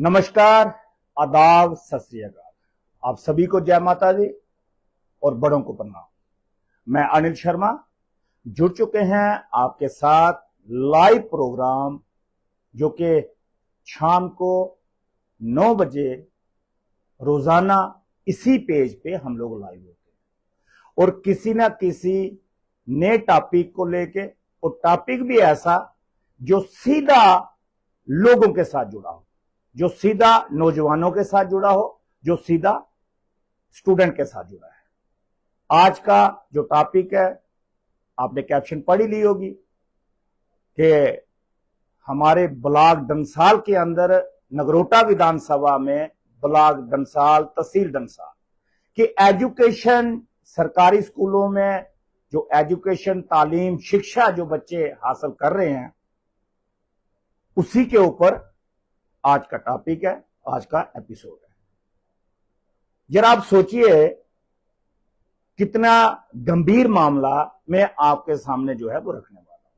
नमस्कार, आदाब, सत श्री अकाल। आप सभी को जय माता दी और बड़ों को प्रणाम। मैं अनिल शर्मा जुड़ चुके हैं आपके साथ लाइव प्रोग्राम, जो कि शाम को 9 बजे रोजाना इसी पेज पे हम लोग लाइव होते हैं और किसी ना किसी नए टॉपिक को लेके, और टॉपिक भी ऐसा जो सीधा लोगों के साथ जुड़ा हो, जो सीधा नौजवानों के साथ जुड़ा हो, जो सीधा स्टूडेंट के साथ जुड़ा है। आज का जो टॉपिक है, आपने कैप्शन पढ़ ही ली होगी कि हमारे ब्लॉक डंसाल के अंदर नगरोटा विधानसभा में ब्लॉक डंसाल, तहसील डंसाल कि एजुकेशन, सरकारी स्कूलों में जो एजुकेशन, तालीम, शिक्षा जो बच्चे हासिल कर रहे हैं, उसी के ऊपर आज का टॉपिक है, आज का एपिसोड है। जरा आप सोचिए कितना गंभीर मामला मैं आपके सामने जो है वो रखने वाला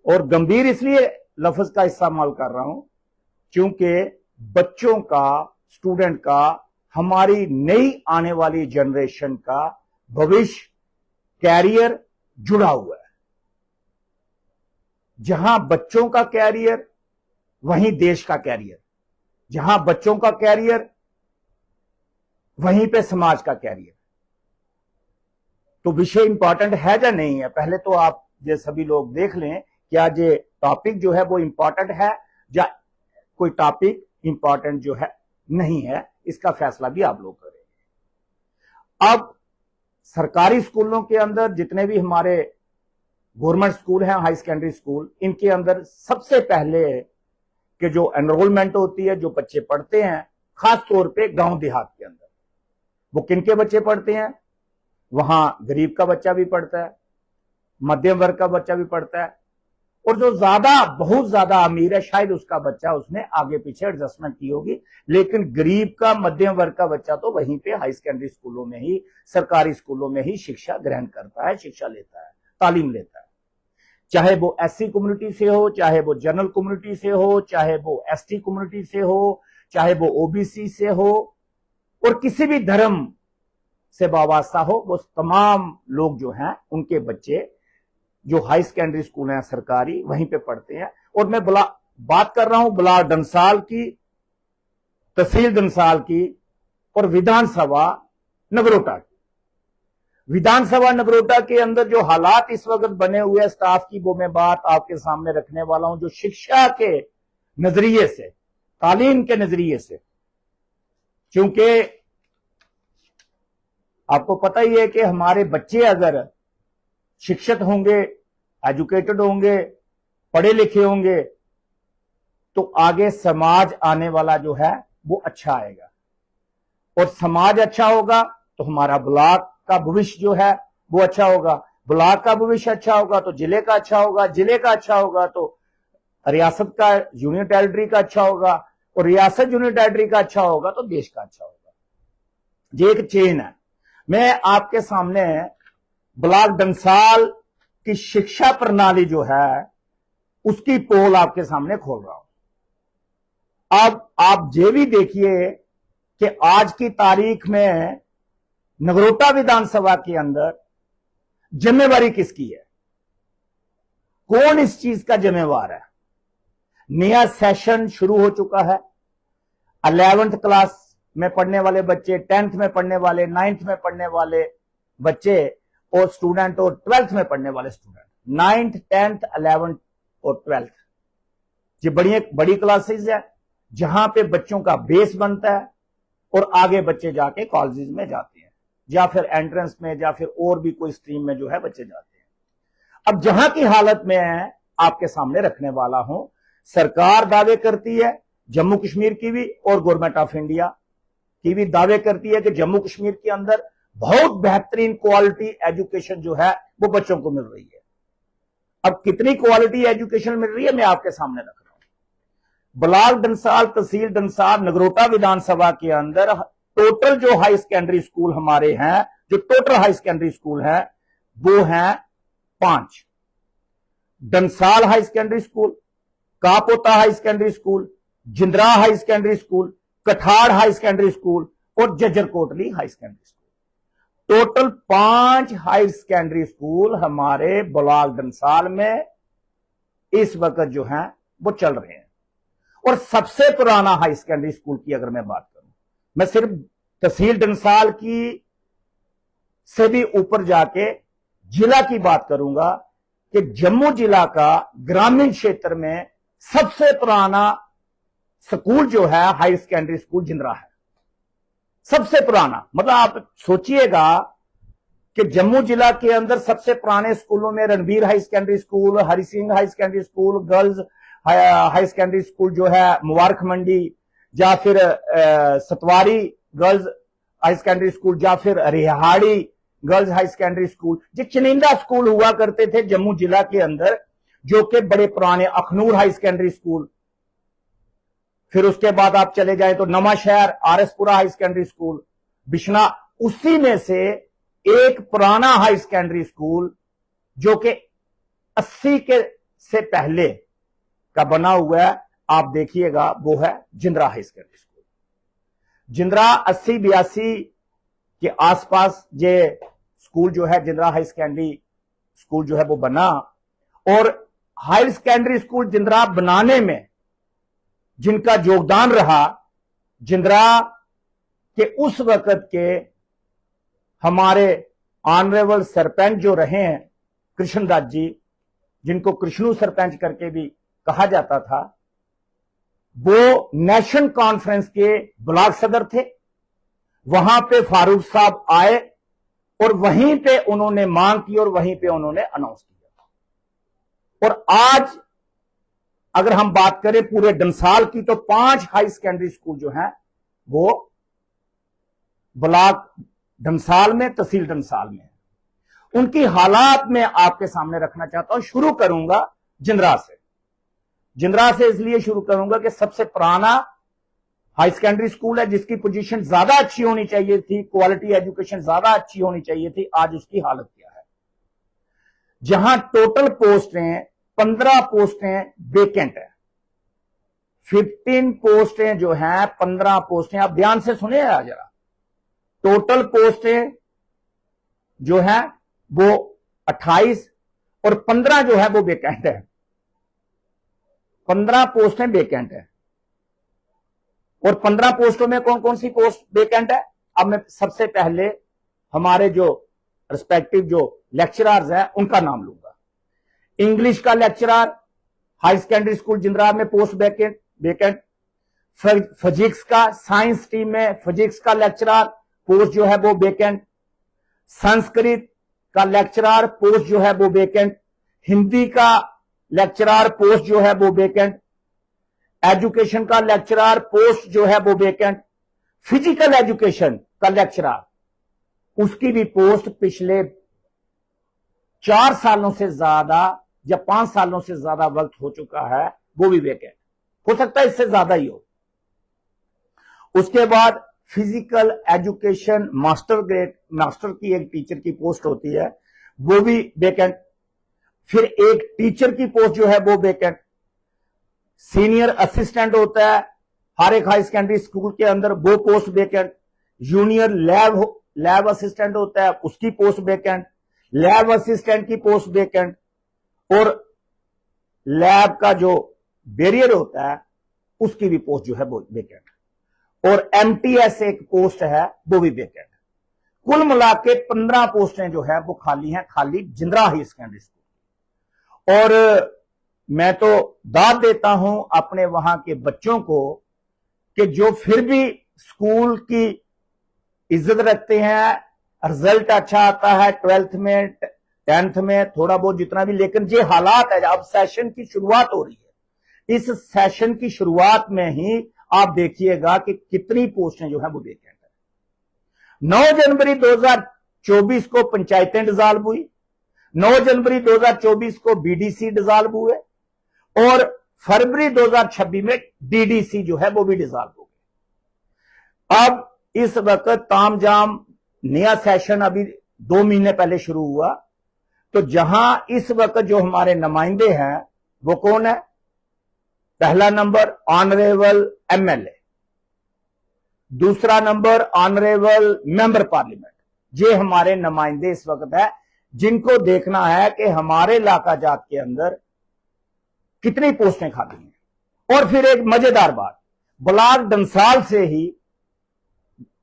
हूं, और गंभीर इसलिए लफ्ज का इस्तेमाल कर रहा हूं क्योंकि बच्चों का, स्टूडेंट का, हमारी नई आने वाली जनरेशन का भविष्य, कैरियर जुड़ा हुआ है। जहां बच्चों का कैरियर वहीं देश का कैरियर, जहां बच्चों का कैरियर वहीं पे समाज का कैरियर। तो विषय इंपॉर्टेंट है या नहीं है, पहले तो आप ये सभी लोग देख लें, क्या ये टॉपिक जो है वो इंपॉर्टेंट है या कोई टॉपिक इंपॉर्टेंट जो है नहीं है, इसका फैसला भी आप लोग करें। अब सरकारी स्कूलों के अंदर जितने भी हमारे गवर्नमेंट स्कूल हैं, हाई सेकेंडरी स्कूल, इनके अंदर सबसे पहले कि जो एनरोलमेंट होती है, जो बच्चे पढ़ते हैं, खास तौर पे गांव देहात के अंदर, वो किनके बच्चे पढ़ते हैं? वहां गरीब का बच्चा भी पढ़ता है, मध्यम वर्ग का बच्चा भी पढ़ता है, और जो बहुत ज्यादा अमीर है, शायद उसका बच्चा, उसने आगे पीछे एडजस्टमेंट की होगी, लेकिन गरीब का, मध्यम वर्ग का बच्चा तो वहीं पे हाई सेकेंडरी स्कूलों में ही, सरकारी स्कूलों में ही शिक्षा ग्रहण करता है, शिक्षा लेता है, तालीम लेता है। चाहे वो एससी कम्युनिटी से हो, चाहे वो जनरल कम्युनिटी से हो, चाहे वो एसटी कम्युनिटी से हो, चाहे वो ओबीसी से हो, और किसी भी धर्म से वाबस्ता हो, वो तमाम लोग जो हैं, उनके बच्चे जो हाई सेकेंडरी स्कूल हैं सरकारी, वहीं पे पढ़ते हैं। और मैं बात कर रहा हूं ब्लॉक डंसाल की, तहसील डंसाल की और विधानसभा नगरोटा की। विधानसभा नगरोटा के अंदर जो हालात इस वक्त बने हुए हैं स्टाफ की, वो मैं बात आपके सामने रखने वाला हूं, जो शिक्षा के नजरिए से, तालीम के नजरिए से। क्योंकि आपको पता ही है कि हमारे बच्चे अगर शिक्षित होंगे, एजुकेटेड होंगे, पढ़े लिखे होंगे, तो आगे समाज आने वाला जो है वो अच्छा आएगा, और समाज अच्छा होगा तो हमारा ब्लॉक का भविष्य जो है वो अच्छा होगा, ब्लॉक का भविष्य अच्छा होगा तो जिले का अच्छा होगा, जिले का अच्छा होगा तो रियासत का, यूनियन टेरिटरी का अच्छा होगा, और रियासत यूनियन टेरिटरी का अच्छा होगा तो देश का अच्छा होगा। ये एक चेन है। मैं आपके सामने ब्लॉक डंसाल की शिक्षा प्रणाली जो है उसकी पोल आपके सामने खोल रहा हूं। अब आप ये भी देखिए कि आज की तारीख में नगरोटा विधानसभा के अंदर जिम्मेवारी किसकी है? कौन इस चीज का जिम्मेवार है? नया सेशन शुरू हो चुका है। 11th क्लास में पढ़ने वाले बच्चे, 10th में पढ़ने वाले, 9th में पढ़ने वाले बच्चे और स्टूडेंट, और 12th में पढ़ने वाले स्टूडेंट, 9th, 10th, 11th और 12th, ये बड़ी क्लासेस है जहां पे बच्चों का बेस बनता है और आगे बच्चे जाके कॉलेजेस में जाते हैं, या फिर एंट्रेंस में, या फिर और भी कोई स्ट्रीम में जो है बच्चे जाते हैं। अब जहां की हालत में आपके सामने रखने वाला हूं, सरकार दावे करती है, जम्मू कश्मीर की भी और गवर्नमेंट ऑफ इंडिया की भी दावे करती है कि जम्मू कश्मीर के अंदर बहुत बेहतरीन क्वालिटी एजुकेशन जो है वो बच्चों को मिल रही है। अब कितनी क्वालिटी एजुकेशन मिल रही है मैं आपके सामने रख रहा हूं। ब्लॉक डंसाल, तहसील डंसाल, नगरोटा विधानसभा के अंदर टोटल जो हाई सेकेंडरी स्कूल हमारे हैं, जो टोटल हाई सेकेंडरी स्कूल हैं, वो हैं 5। Dansal high secondary school, Kapota high secondary school, Jindra high secondary school, Kathar high secondary school और Jajjar Kotli high secondary school. Total 5 high secondary school हमारे ब्लॉक डंसाल में इस वक्त जो है वो चल रहे हैं। और सबसे पुराना हाई सेकेंडरी स्कूल की अगर मैं बात करूं, मैं सिर्फ तहसील डंसाल की से भी ऊपर जाके जिला की बात करूंगा कि जम्मू जिला का ग्रामीण क्षेत्र में सबसे पुराना स्कूल जो है हाई सेकेंडरी स्कूल जिंद्रा है। सबसे पुराना मतलब आप सोचिएगा कि जम्मू जिला के अंदर सबसे पुराने स्कूलों में Ranveer high secondary school, Hari Singh high secondary school, girls high secondary school जो है मुबारक मंडी, या फिर सतवारी गर्ल्स हाई सेकेंडरी स्कूल, या फिर रिहाड़ी गर्ल्स हाई सेकेंडरी स्कूल, जो चुनिंदा स्कूल हुआ करते थे जम्मू जिला के अंदर, जो कि बड़े पुराने अखनूर हाई सेकेंडरी स्कूल। फिर उसके बाद आप चले जाए तो Nawa Shahar RS Pura high secondary school, Bishna, उसी में से एक पुराना हाई सेकेंडरी स्कूल जो कि 80 के से पहले का बना हुआ है, आप देखिएगा, वो है जिंद्रा हाई सेकेंडरी स्कूल। जिंद्रा 80-82 के आसपास ये स्कूल जो है जिंद्रा हाई सेकेंडरी स्कूल जो है वो बना। और हाई सेकेंडरी स्कूल जिंद्रा बनाने में जिनका योगदान रहा, जिंद्रा के उस वक्त के हमारे ऑनरेबल सरपंच जो रहे हैं कृष्णदास जी, जिनको कृष्णू सरपंच करके भी कहा जाता था, वो नेशनल कॉन्फ्रेंस के ब्लॉक सदर थे। वहां पे फारूक साहब आए और वहीं पे उन्होंने मांग की और वहीं पे उन्होंने अनाउंस किया। और आज अगर हम बात करें पूरे डंसाल की, तो 5 हाई सेकेंडरी स्कूल जो हैं वो ब्लॉक डंसाल में, तहसील डंसाल में। उनकी हालात में आपके सामने रखना चाहता हूं। शुरू करूंगा जिंद्रा से। जिंद्रा से इसलिए शुरू करूंगा कि सबसे पुराना हाई सेकेंडरी स्कूल है, जिसकी पोजीशन ज्यादा अच्छी होनी चाहिए थी, क्वालिटी एजुकेशन ज्यादा अच्छी होनी चाहिए थी। आज उसकी हालत क्या है, जहां टोटल पोस्टें 15 पोस्टें वेकेंट है, 15 पोस्टें जो हैं, 15 पोस्टें, आप ध्यान से सुनिए जरा। टोटल पोस्टें जो है वो 28 और 15 जो है वो वेकेंट है। 15 पोस्टें वेकेंट है। और 15 पोस्टों में कौन कौन सी पोस्ट वेकेंट है, अब मैं सबसे पहले हमारे जो रिस्पेक्टिव जो लेक्चरर्स हैं उनका नाम लूंगा। इंग्लिश का लेक्चरर हाई सेकेंडरी स्कूल जिंद्रा में पोस्ट वेकेंट। फिजिक्स का, साइंस स्ट्रीम में फिजिक्स का लेक्चरर पोस्ट जो है वो वेकेंट। संस्कृत का लेक्चरर पोस्ट जो है वो वेकेंट। हिंदी का लेक्चरर पोस्ट जो है वो वेकेंट। एजुकेशन का लेक्चरर पोस्ट जो है वो वेकेंट। फिजिकल एजुकेशन का लेक्चरर, उसकी भी पोस्ट पिछले 4 सालों से ज्यादा या 5 सालों से ज्यादा वक्त हो चुका है, वो भी वेकेंट। हो सकता है इससे ज्यादा ही हो। उसके बाद फिजिकल एजुकेशन मास्टर की एक टीचर की पोस्ट होती है, वो भी वेकेंट। फिर एक टीचर की पोस्ट जो है वो वेकेंट। सीनियर असिस्टेंट होता है हर एक हाई सेकेंडरी स्कूल के अंदर, वो post vacant. Junior lab assistant होता है, उसकी पोस्ट वेकेंट। लैब असिस्टेंट की पोस्ट वेकेंट। और लैब का जो बैरियर होता है उसकी भी पोस्ट जो है वो वेकेंट। और एमटीएस एक पोस्ट है, वो भी वेकेंट। कुल मिला के 15 पोस्टें जो है वो खाली हैं, खाली जिंद्रा हाई सेकेंडरी स्कूल। और मैं तो दाद देता हूं अपने वहां के बच्चों को कि जो फिर भी स्कूल की इज्जत रखते हैं, रिजल्ट अच्छा आता है 12th में 10th में थोड़ा बहुत जितना भी, लेकिन ये हालात है, अब सेशन की शुरुआत हो रही है, इस सेशन की शुरुआत में ही आप देखिएगा कि कितनी पोस्टें जो है वो वेकेंट है। 9 जनवरी 2024 को पंचायतें डिसॉल्व हुई, 9 जनवरी 2024 को बीडीसी डिसॉल्व हुए और फरवरी 2026 में डीडीसी जो है वो भी डिसॉल्व हो गए। अब इस वक्त तामझाम नया सेशन अभी 2 महीने पहले शुरू हुआ, तो जहां इस वक्त जो हमारे नुमाइंदे हैं वो कौन है, पहला नंबर ऑनरेबल एमएलए, दूसरा नंबर ऑनरेबल मेंबर पार्लियामेंट। ये हमारे नुमाइंदे इस वक्त है जिनको देखना है कि हमारे इलाका जात के अंदर कितनी पोस्टें खाली हैं। और फिर एक मजेदार बात, ब्लॉक डंसाल से ही,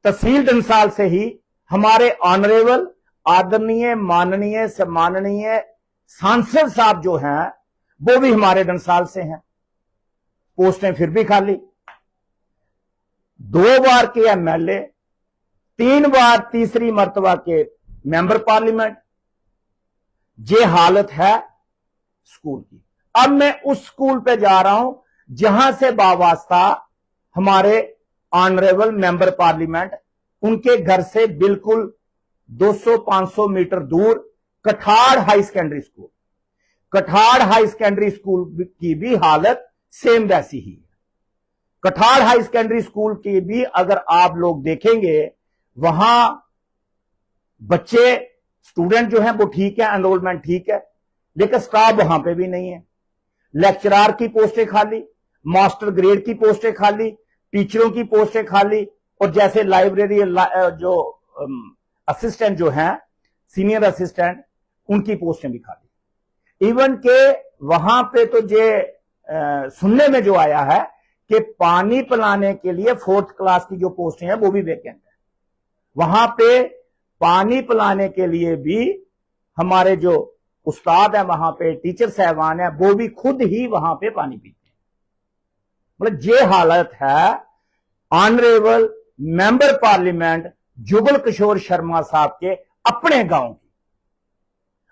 तहसील डंसाल से ही हमारे ऑनरेबल आदरणीय माननीय सम्माननीय सांसद साहब जो हैं वो भी हमारे डंसाल से हैं, पोस्टें फिर भी खाली। 2 बार के एमएलए, 3 बार तीसरी मर्तबा के मेंबर पार्लियामेंट। ये हालत है स्कूल की। अब मैं उस स्कूल पे जा रहा हूं जहां से वाबस्ता हमारे ऑनरेबल मेंबर पार्लियामेंट, उनके घर से बिल्कुल 200-500 मीटर दूर Kathar high secondary school. Kathar high secondary school की भी हालत सेम वैसी ही है। कठाड़ हाई सेकेंडरी स्कूल की भी अगर आप लोग देखेंगे, वहां बच्चे, स्टूडेंट जो हैं वो ठीक है, एनरोलमेंट ठीक है, लेकिन स्टाफ वहां पे भी नहीं है। लेक्चरार की पोस्टें खाली, मास्टर ग्रेड की पोस्टें खाली, टीचरों की पोस्टें खाली, और जैसे लाइब्रेरी जो असिस्टेंट जो हैं, सीनियर असिस्टेंट, उनकी पोस्टें भी खाली। इवन के वहां पे तो ये सुनने में जो आया है कि पानी पिलाने के लिए 4th क्लास की जो पोस्टें हैं वो भी वैकेंट है। वहां पे पानी पिलाने के लिए भी हमारे जो उस्ताद है, वहां पे टीचर साहबान है, वो भी खुद ही वहां पे पानी पीते हैं। मतलब ये हालत है honourable member parliament Jugal Kishore Sharma साहब के अपने गांव की।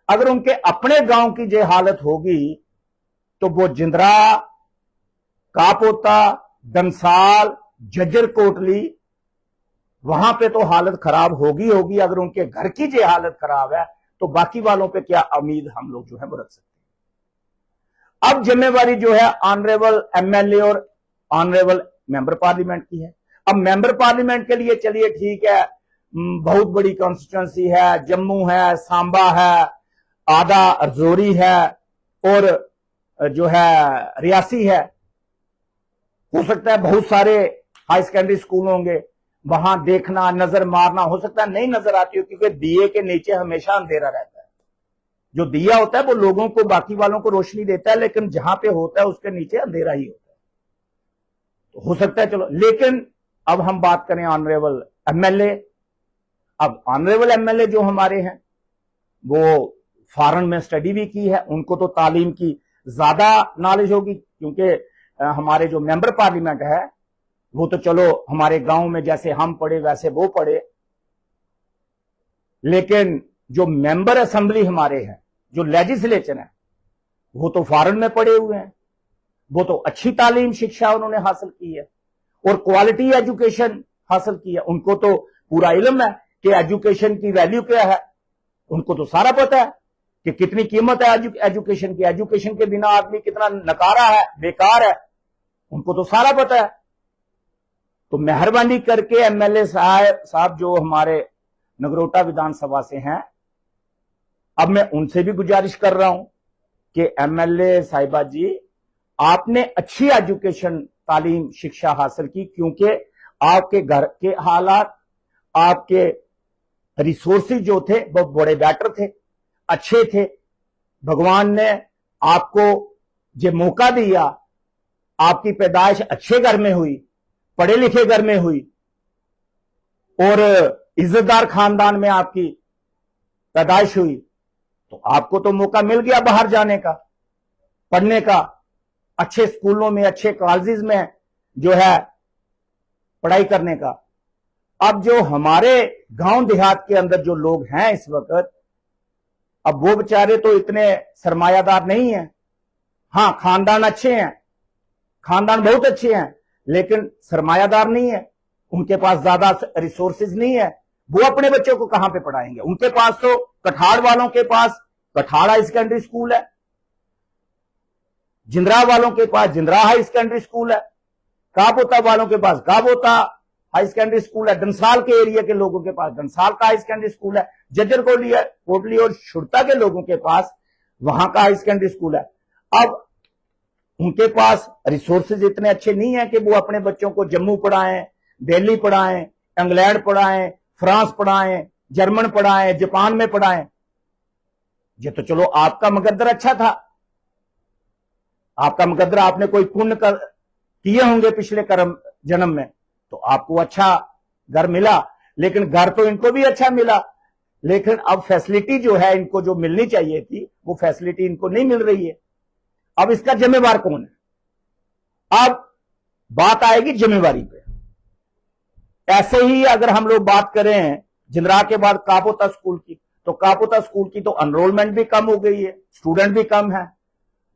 अगर उनके अपने गांव की ये हालत होगी तो वो जिंदरा, कापोता, डंसाल, झज्जर कोटली, वहां पे तो हालत खराब होगी। अगर उनके घर की ये हालत खराब है तो बाकी वालों पे क्या उम्मीद हम लोग जो है वो रख सकते हैं। अब जिम्मेवारी जो है ऑनरेबल एमएलए और ऑनरेबल मेंबर पार्लियामेंट की है। अब मेंबर पार्लियामेंट के लिए चलिए ठीक है, बहुत बड़ी कॉन्स्टिट्यूंसी है, जम्मू है, सांबा है, आधा रजौरी है और जो है रियासी है। हो सकता है बहुत सारे हाई सेकेंडरी स्कूल होंगे, वहां देखना, नजर मारना, हो सकता है नहीं नजर आती हो, क्योंकि दिए के नीचे हमेशा अंधेरा रहता है। जो दिया होता है वो लोगों को, बाकी वालों को रोशनी देता है, लेकिन जहां पे होता है उसके नीचे अंधेरा ही होता है। तो हो सकता है, चलो। लेकिन अब हम बात करें ऑनरेबल एमएलए। अब ऑनरेबल एमएलए जो हमारे हैं वो फॉरेन में स्टडी भी की है, उनको तो तालीम की ज्यादा नॉलेज होगी, क्योंकि हमारे जो मेंबर पार्लियामेंट है वो तो चलो हमारे गांव में जैसे हम पढ़े वैसे वो पढ़े, लेकिन जो मेंबर असेंबली हमारे हैं, जो लेजिस्लेचर है, वो तो फॉरेन में पढ़े हुए हैं। वो तो अच्छी तालीम शिक्षा उन्होंने हासिल की है और क्वालिटी एजुकेशन हासिल की है। उनको तो पूरा इल्म है कि एजुकेशन की वैल्यू क्या है। उनको तो सारा पता है कि कितनी कीमत है एजुकेशन की। एजुकेशन के बिना आदमी कितना नकारा है, बेकार है, उनको तो सारा पता है। तो मेहरबानी करके एमएलए साहब जो हमारे नगरोटा विधानसभा से हैं, अब मैं उनसे भी गुजारिश कर रहा हूं कि एमएलए साहिबा जी, आपने अच्छी एजुकेशन, तालीम, शिक्षा हासिल की, क्योंकि आपके घर के हालात, आपके रिसोर्सेज जो थे वो बड़े बेटर थे, अच्छे थे। भगवान ने आपको जो मौका दिया, आपकी पैदाइश अच्छे घर में हुई, पढ़े लिखे घर में हुई और इज्जतदार खानदान में आपकी पैदाइश हुई, तो आपको तो मौका मिल गया बाहर जाने का, पढ़ने का, अच्छे स्कूलों में, अच्छे कॉलेजेस में जो है पढ़ाई करने का। अब जो हमारे गांव देहात के अंदर जो लोग हैं इस वक्त, अब वो बेचारे तो इतने सरमायादार नहीं हैं। हां, खानदान अच्छे हैं, खानदान बहुत अच्छे हैं, लेकिन सरमायादार नहीं है, उनके पास ज्यादा रिसोर्सेज नहीं है। वो अपने बच्चों को कहां पे पढ़ाएंगे? उनके पास तो कठाड़ वालों के पास कठाड़ हाई सेकेंडरी स्कूल है, जिंदरा वालों के पास जिंदरा हाई सेकेंडरी स्कूल है, कापोता वालों के पास कापोता हाई सेकेंडरी स्कूल है, डंसाल के एरिया के लोगों के पास डंसाल का हाई सेकेंडरी स्कूल है, जज्जर कोटली और शुरता के लोगों के पास वहां का हाई सेकेंडरी स्कूल है। अब उनके पास रिसोर्सेज इतने अच्छे नहीं है कि वो अपने बच्चों को जम्मू पढ़ाएं, दिल्ली पढ़ाएं, इंग्लैंड पढ़ाएं, फ्रांस पढ़ाएं, जर्मन पढ़ाएं, जापान में पढ़ाएं। ये तो चलो आपका मुकद्दर अच्छा था, आपका मुकद्दर, आपने कोई पुण्य किए होंगे पिछले कर्म जन्म में, तो आपको अच्छा घर मिला, लेकिन घर तो इनको भी अच्छा मिला, लेकिन अब फैसिलिटी जो है इनको जो मिलनी चाहिए थी वो फैसिलिटी इनको नहीं मिल रही है। अब इसका जिम्मेवार कौन है? अब बात आएगी जिम्मेवारी पे। ऐसे ही अगर हम लोग बात करें जिंदरा के बाद कापोता स्कूल की, तो कापोता स्कूल की तो एनरोलमेंट भी कम हो गई है, स्टूडेंट भी कम है,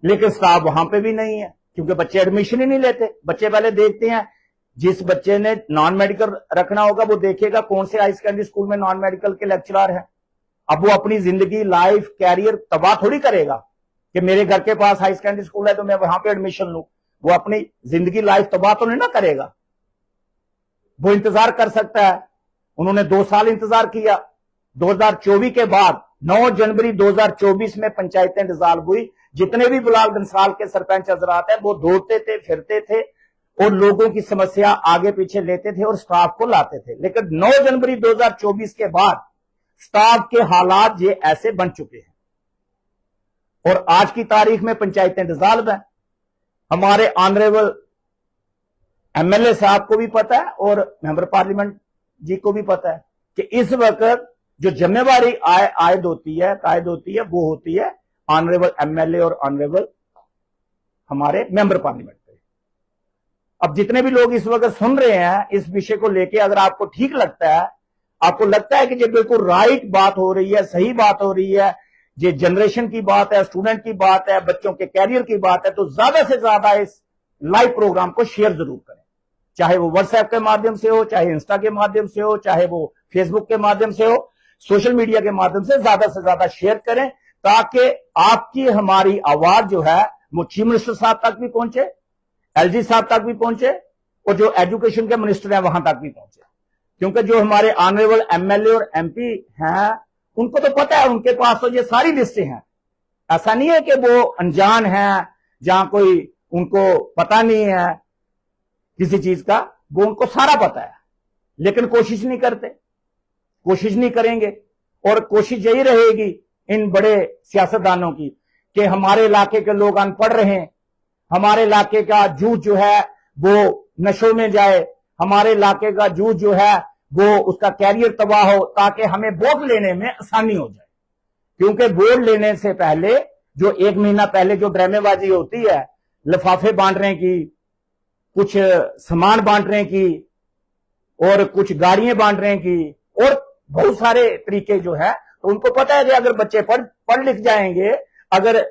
लेकिन स्टाफ वहां पे भी नहीं है, क्योंकि बच्चे एडमिशन ही नहीं लेते। बच्चे पहले देखते हैं, जिस बच्चे ने नॉन मेडिकल रखना होगा वो देखेगा कौन से हाई सेकेंडरी स्कूल में नॉन मेडिकल के लेक्चरर हैं। अब वो अपनी जिंदगी, लाइफ, कैरियर तबाह थोड़ी करेगा कि मेरे घर के पास हाई सेकेंडरी स्कूल है तो मैं वहां पे एडमिशन लूं। वो अपनी जिंदगी, लाइफ तबाह तो नहीं ना करेगा, वो इंतजार कर सकता है। उन्होंने 2 साल इंतजार किया। 2024 के बाद 9 जनवरी 2024 में पंचायतें डिसॉल्व हुई। जितने भी ब्लॉक डंसाल के सरपंच हजरात हैं वो दौड़ते थे, फिरते थे और लोगों की समस्या आगे पीछे लेते थे और स्टाफ को लाते थे। लेकिन 9 जनवरी 2024 के बाद स्टाफ के हालात ये ऐसे बन चुके हैं और आज की तारीख में पंचायतें डिसॉल्व हैं। हमारे ऑनरेबल एमएलए साहब को भी पता है और मेंबर पार्लियामेंट जी को भी पता है कि इस वक्त जो जिम्मेवारी आयद होती है वो होती है ऑनरेबल एमएलए और ऑनरेबल हमारे मेंबर पार्लियामेंट पे। अब जितने भी लोग इस वक्त सुन रहे हैं इस विषय को लेके, अगर आपको ठीक लगता है, आपको लगता है कि ये बिल्कुल राइट बात हो रही है, सही बात हो रही है, ये जनरेशन की बात है, स्टूडेंट की बात है, बच्चों के कैरियर की बात है, तो ज्यादा से ज्यादा इस लाइव प्रोग्राम को शेयर जरूर करें। चाहे वो व्हाट्सएप के माध्यम से हो, चाहे इंस्टा के माध्यम से हो, चाहे वो फेसबुक के माध्यम से हो, सोशल मीडिया के माध्यम से ज्यादा शेयर करें, ताकि आपकी हमारी आवाज जो है वो चीफ मिनिस्टर साहब तक भी पहुंचे, एलजी साहब तक भी पहुंचे और जो एजुकेशन के मिनिस्टर हैं वहां तक भी पहुंचे। क्योंकि जो हमारे ऑनरेबल एमएलए और एमपी हैं उनको तो पता है, उनके पास तो ये सारी लिस्टें हैं। ऐसा नहीं है कि वो अनजान हैं, जहां कोई उनको पता नहीं है किसी चीज का, वो उनको सारा पता है, लेकिन कोशिश नहीं करते, कोशिश नहीं करेंगे। और कोशिश यही रहेगी इन बड़े सियासतदानों की कि हमारे इलाके के लोग अनपढ़ रहे, हमारे इलाके का यूथ जो है वो नशों में जाए, हमारे इलाके का यूथ जो है वो उसका कैरियर तबाह हो, ताकि हमें वोट लेने में आसानी हो जाए। क्योंकि वोट लेने से पहले जो 1 महीना पहले जो ड्रामेबाजी होती है, लिफाफे बांटने की, कुछ सामान बांटने की और कुछ गाड़ियां बांटने की और बहुत सारे तरीके जो है, तो उनको पता है कि अगर बच्चे पढ़ लिख जाएंगे, अगर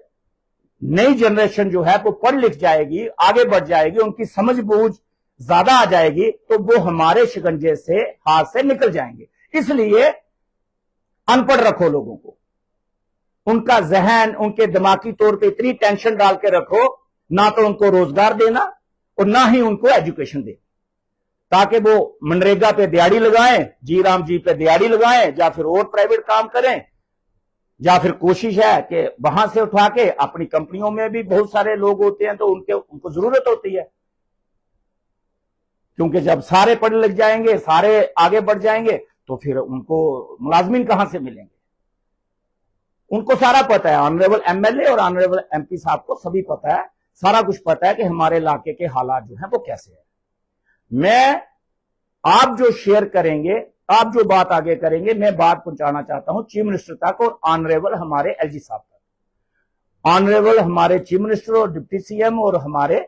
नई जनरेशन जो है वो पढ़ लिख जाएगी, आगे बढ़ जाएगी, उनकी समझ बूझ ज्यादा आ जाएगी, तो वो हमारे शिकंजे से, हाथ से निकल जाएंगे। इसलिए अनपढ़ रखो लोगों को, उनका जहन, उनके दिमागी तौर पे इतनी टेंशन डाल के रखो, ना तो उनको रोजगार देना और ना ही उनको एजुकेशन देना, ताकि वो मनरेगा पे दिहाड़ी लगाएं, जी राम जी पे दिहाड़ी लगाएं, या फिर और प्राइवेट काम करें, या फिर कोशिश है कि वहां से उठा के अपनी कंपनियों में भी बहुत सारे लोग होते हैं तो उनको जरूरत होती है। क्योंकि जब सारे पढ़ लिख जाएंगे, सारे आगे बढ़ जाएंगे, तो फिर उनको मुलाजमीन कहां से मिलेंगे? उनको सारा पता है, ऑनरेबल एमएलए और ऑनरेबल एमपी साहब को सभी पता है, सारा कुछ पता है कि हमारे इलाके के हालात जो हैं वो कैसे है। मैं, आप जो शेयर करेंगे, आप जो बात आगे करेंगे, मैं बात पहुंचाना चाहता हूं चीफ मिनिस्टर तक और ऑनरेबल हमारे एलजी साहब तक, ऑनरेबल हमारे चीफ मिनिस्टर और डिप्टी सीएम और हमारे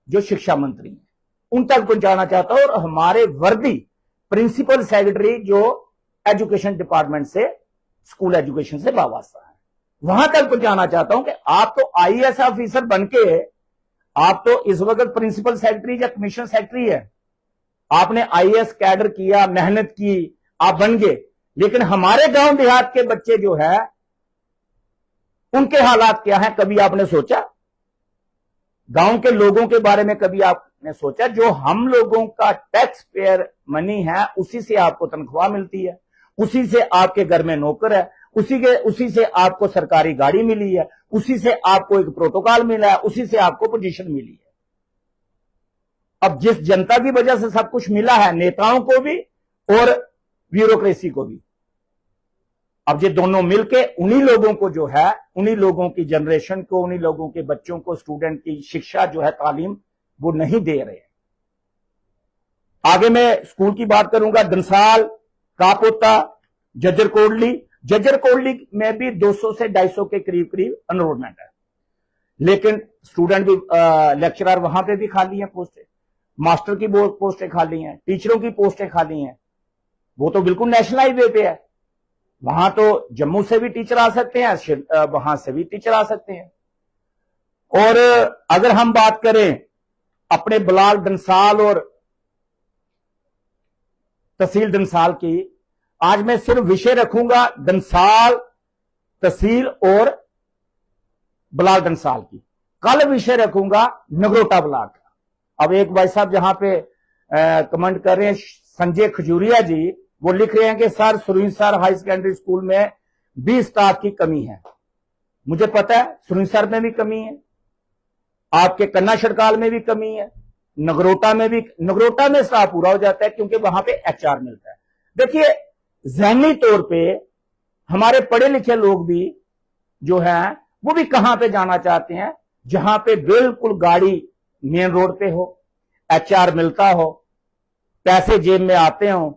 जो शिक्षा मंत्री हैं उन तक पहुंचाना चाहता हूं, और हमारे वर्दी प्रिंसिपल सेक्रेटरी जो एजुकेशन डिपार्टमेंट से, स्कूल एजुकेशन से वाबस्ता है, वहां तक पहुंचाना चाहता हूं कि आप तो आईएएस ऑफिसर बनके, आप तो इस वक्त प्रिंसिपल सेक्रेटरी या कमीशन सेक्रेटरी है, आपने आईएएस कैडर किया, मेहनत की, आप बन गए, लेकिन हमारे गांव देहात के बच्चे जो है उनके हालात क्या हैं, कभी आपने सोचा? गांव के लोगों के बारे में कभी आपने सोचा? जो हम लोगों का टैक्स पेयर मनी है, उसी से आपको तनख्वाह मिलती है, उसी से आपके घर में नौकर है, उसी से आपको सरकारी गाड़ी मिली है, उसी से आपको एक प्रोटोकॉल मिला है, उसी से आपको पोजीशन मिली है। अब जिस जनता की वजह से सब कुछ मिला है, नेताओं को भी और ब्यूरोक्रेसी को भी, अब ये दोनों मिलके उन्हीं लोगों को जो है, उन्हीं लोगों की जनरेशन को, उन्हीं लोगों के बच्चों को, स्टूडेंट की शिक्षा जो है, तालीम, वो नहीं दे रहे हैं। आगे मैं स्कूल की बात करूंगा। दंसाल, कापोता, जज्जर कोटली में भी 200 से 250 के करीब करीब एनरोलमेंट है, लेकिन स्टूडेंट भी, लेक्चरर वहां पे भी खाली हैं पोस्टें, मास्टर की पोस्टें खाली हैं, टीचरों की पोस्टें खाली हैं। वो तो बिल्कुल नेशनल हाईवे पे है, वहां तो जम्मू से भी टीचर आ सकते हैं, वहां से भी टीचर आ सकते हैं। और अगर हम बात करें अपने ब्लॉक डंसाल और तहसील डंसाल की, आज मैं सिर्फ विषय रखूंगा डंसाल तहसील और ब्लॉक डंसाल की। कल विषय रखूंगा नगरोटा ब्लॉक का। अब एक भाई साहब जहां पे कमेंट कर रहे हैं, संजय खजूरिया जी, वो लिख रहे हैं कि sir Surinsar high secondary school में 20 स्टाफ की कमी है। मुझे पता है सुरिंसर में भी कमी है, आपके कन्ना शड़काल में भी कमी है, नगरोटा में स्टाफ पूरा हो जाता है क्योंकि वहां पे एचआर मिलता है। देखिए, ज़हनी तौर पे हमारे पढ़े लिखे लोग भी जो हैं वो भी कहां पे जाना चाहते हैं, जहां पे बिल्कुल गाड़ी मेन रोड पे हो, एचआर मिलता हो, पैसे जेब में आते हो,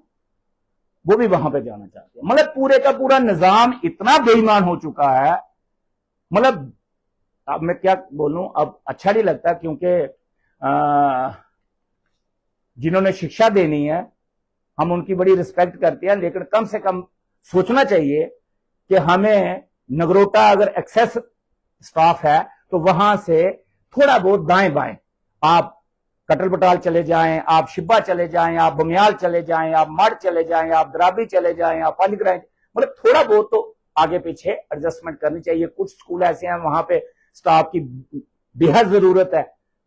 वो भी वहां पे जाना चाहते हैं। मतलब पूरे का पूरा निजाम इतना बेईमान हो चुका है, मतलब अब मैं क्या बोलूं, अब अच्छा नहीं लगता, क्योंकि जिन्होंने शिक्षा देनी है हम उनकी बड़ी रिस्पेक्ट करते हैं, लेकिन कम से कम सोचना चाहिए कि हमें नगरोटा अगर एक्सेस स्टाफ है तो वहां से थोड़ा बहुत दाएं बाएं, आप कटल बटाल चले जाएं, आप शिब्बा चले जाएं, आप बमियाल चले जाएं, आप मड़ चले जाएं, आप दराबी चले जाएं, आप पालीग्रांज, मतलब थोड़ा बहुत तो आगे पीछे एडजस्टमेंट करनी चाहिए। कुछ स्कूल ऐसे हैं वहां पे स्टाफ की बेहद जरूरत है,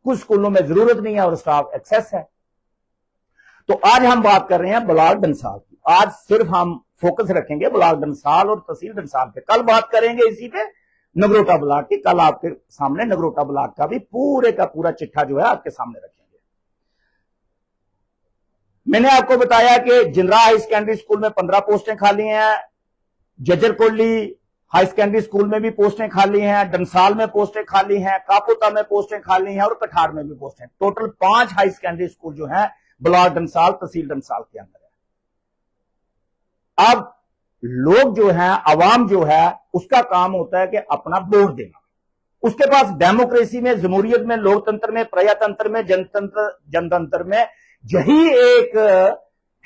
कुछ स्कूलों में जरूरत नहीं है और स्टाफ एक्सेस है। तो आज हम बात कर रहे हैं ब्लॉक डंसाल की। आज सिर्फ हम फोकस रखेंगे ब्लॉक डंसाल और तहसील डंसाल पे। कल बात करेंगे इसी पे नगरोटा ब्लॉक की। कल आपके सामने नगरोटा ब्लॉक का भी पूरे का पूरा चिट्ठा जो है आपके सामने रखेंगे। मैंने आपको बताया कि जिंदरा हाई सेकेंडरी स्कूल में 15 पोस्टें खाली हैं, Jhajjar Kotli high secondary school में भी पोस्टें खाली हैं, डंसाल में पोस्टें खाली हैं, कापोता में पोस्टें खाली हैं और कठार में भी पोस्टें। टोटल 5 हाई सेकेंडरी स्कूल जो है ब्लॉक डंसाल तहसील डंसाल के अंदर है। अब लोग जो है, अवाम जो है, उसका काम होता है कि अपना वोट देना। उसके पास डेमोक्रेसी में, जमहूरियत में, लोकतंत्र में, प्रजातंत्र में, जनतंत्र में यही एक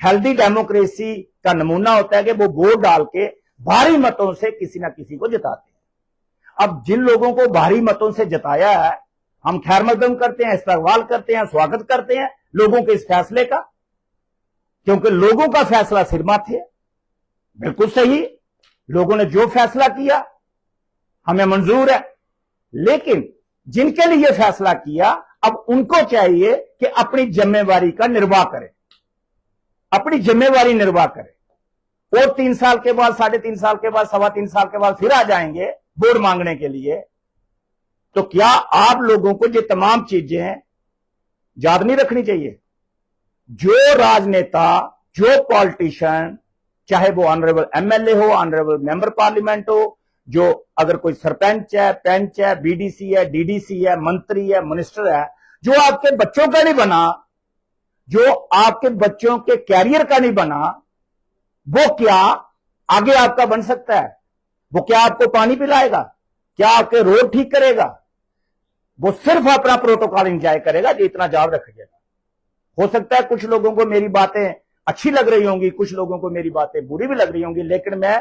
हेल्दी डेमोक्रेसी का नमूना होता है कि वो वोट डाल के भारी मतों से किसी ना किसी को जिताते हैं। अब जिन लोगों को भारी मतों से जिताया है, हम खैर मकदम करते हैं, इस्तकबाल करते हैं, स्वागत करते हैं लोगों के इस फैसले का, क्योंकि लोगों का फैसला सिर माथे है। बिल्कुल सही, लोगों ने जो फैसला किया हमें मंजूर है, लेकिन जिनके लिए फैसला किया अब उनको चाहिए कि अपनी जिम्मेवारी का निर्वाह करें, अपनी जिम्मेवारी निर्वाह करें। और 3 साल के बाद, 3.5 साल के बाद, 3.25 साल के बाद फिर आ जाएंगे वोट मांगने के लिए। तो क्या आप लोगों को ये तमाम चीजें याद नहीं रखनी चाहिए? जो राजनेता, जो पॉलिटिशियन, चाहे वो ऑनरेबल एमएलए हो, ऑनरेबल मेंबर पार्लियामेंट हो, जो अगर कोई सरपंच है, पंच है, बीडीसी है, डीडीसी है, मंत्री है, मिनिस्टर है, जो आपके बच्चों का नहीं बना, जो आपके बच्चों के कैरियर का नहीं बना, वो क्या आगे आपका बन सकता है? वो क्या आपको पानी पिलाएगा? क्या आपके रोड ठीक करेगा? वो सिर्फ अपना प्रोटोकॉल एंजॉय करेगा। ये इतना याद रखिएगा। हो सकता है कुछ लोगों को मेरी बातें अच्छी लग रही होंगी, कुछ लोगों को मेरी बातें बुरी भी लग रही होंगी, लेकिन मैं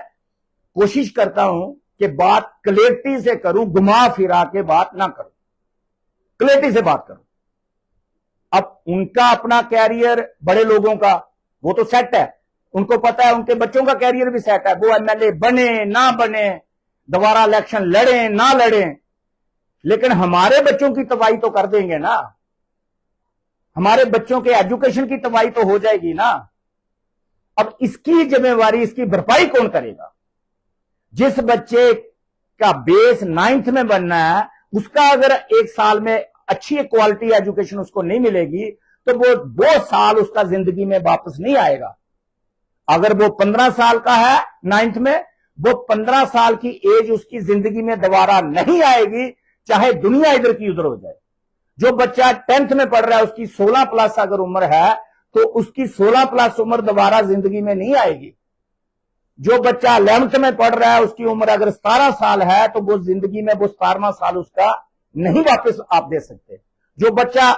कोशिश करता हूं कि बात क्लैरिटी से करूं, घुमा फिरा के बात ना करूं, क्लैरिटी से बात करूं। अब उनका अपना कैरियर, बड़े लोगों का, वो तो सेट है, उनको पता है, उनके बच्चों का कैरियर भी सेट है। वो एमएलए बने ना बने, दोबारा इलेक्शन लड़े ना लड़े, लेकिन हमारे बच्चों की तबाही तो कर देंगे ना, हमारे बच्चों के एजुकेशन की तबाही तो हो जाएगी ना। अब इसकी जिम्मेवारी, इसकी भरपाई कौन करेगा? जिस बच्चे का बेस 9th में बनना है, उसका अगर एक साल में अच्छी क्वालिटी एजुकेशन उसको नहीं मिलेगी तो वो साल उसका जिंदगी में वापस नहीं आएगा। अगर वो 15 साल का है 9th में, वो 15 साल की एज उसकी जिंदगी में दोबारा नहीं आएगी, चाहे दुनिया इधर की उधर हो जाए। जो बच्चा 10th में पढ़ रहा है, उसकी 16 प्लस अगर उम्र है तो उसकी 16 प्लस उम्र दोबारा जिंदगी में नहीं आएगी। जो बच्चा 11th में पढ़ रहा है, उसकी उम्र अगर 17 साल है तो वो जिंदगी में वो 17वां साल उसका नहीं वापस आप दे सकते। जो बच्चा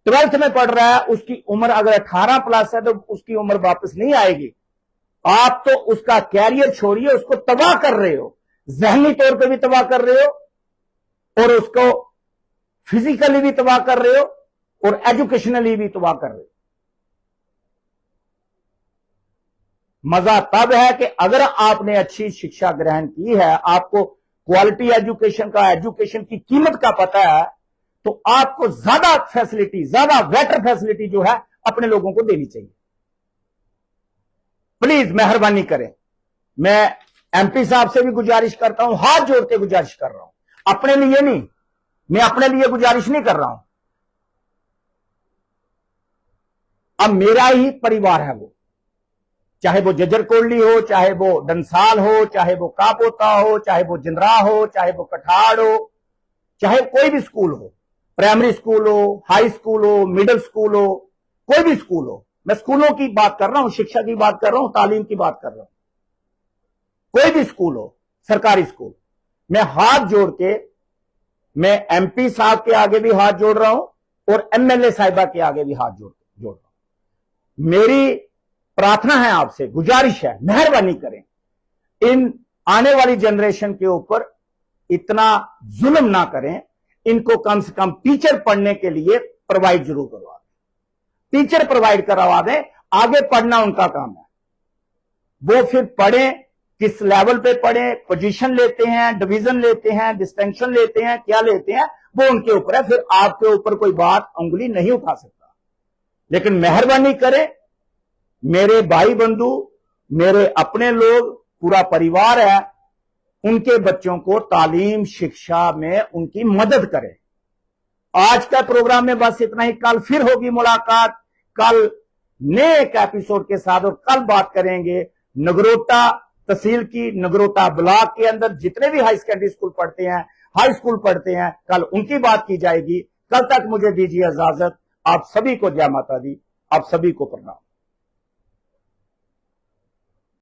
12th में पढ़ रहा है, उसकी उम्र अगर 18 प्लस है तो उसकी उम्र वापस नहीं आएगी। आप तो उसका कैरियर छोड़िए, उसको तबाह कर रहे हो, जहनी तौर पे भी तबाह कर रहे हो और उसको फिजिकली भी तबाह कर रहे हो और एजुकेशनली भी तबाह कर रहे हो। मजा तब है कि अगर आपने अच्छी शिक्षा ग्रहण की है, आपको क्वालिटी एजुकेशन का, एजुकेशन की कीमत का पता है, तो आपको ज्यादा फैसिलिटी, ज्यादा बेटर फैसिलिटी जो है अपने लोगों को देनी चाहिए। प्लीज मेहरबानी करें। मैं एमपी साहब से भी गुजारिश करता हूं, हाथ जोड़ के गुजारिश कर रहा हूं, अपने लिए नहीं, मैं अपने लिए गुजारिश नहीं कर रहा हूं। अब मेरा ही परिवार है वो, चाहे वो जज्जर कोटली हो, चाहे वो डंसाल हो, चाहे वो कापोता हो, चाहे वो जिंदरा हो, चाहे वो कठाड़ हो, चाहे कोई भी स्कूल हो, प्राइमरी स्कूल हो, हाई स्कूल हो, मिडिल स्कूल हो, कोई भी स्कूल हो। मैं स्कूलों की बात कर रहा हूं, शिक्षा की बात कर रहा हूं, तालीम की बात कर रहा हूं। कोई भी स्कूल हो, सरकारी स्कूल, मैं हाथ जोड़ के, मैं एमपी साहब के आगे भी हाथ जोड़ रहा हूं और एमएलए साहिबा के आगे भी हाथ जोड़ रहा हूं। मेरी प्रार्थना है आपसे, गुजारिश है, मेहरबानी करें, इन आने वाली जनरेशन के ऊपर इतना जुल्म ना करें। इनको कम से कम टीचर पढ़ने के लिए प्रोवाइड जरूर करवा दें, टीचर प्रोवाइड करवा दें। आगे पढ़ना उनका काम है, वो फिर पढ़ें, किस लेवल पे पढ़ें, पोजीशन लेते हैं, डिवीजन लेते हैं, डिस्टिंक्शन लेते हैं, क्या लेते हैं, वो उनके ऊपर है। फिर आपके ऊपर कोई बात उंगली नहीं उठा सकता। लेकिन मेहरबानी करें, मेरे भाई बंधु, मेरे अपने लोग, पूरा परिवार है, उनके बच्चों को तालीम शिक्षा में उनकी मदद करें। आज का प्रोग्राम में बस इतना ही। कल फिर होगी मुलाकात, कल नए एक एपिसोड के साथ, और कल बात करेंगे नगरोटा तहसील की, नगरोटा ब्लॉक के अंदर जितने भी हाई सेकेंडरी स्कूल पढ़ते हैं, हाई स्कूल पढ़ते हैं, कल उनकी बात की जाएगी। कल तक मुझे दीजिए इजाजत। आप सभी को जय माता दी, आप सभी को प्रणाम।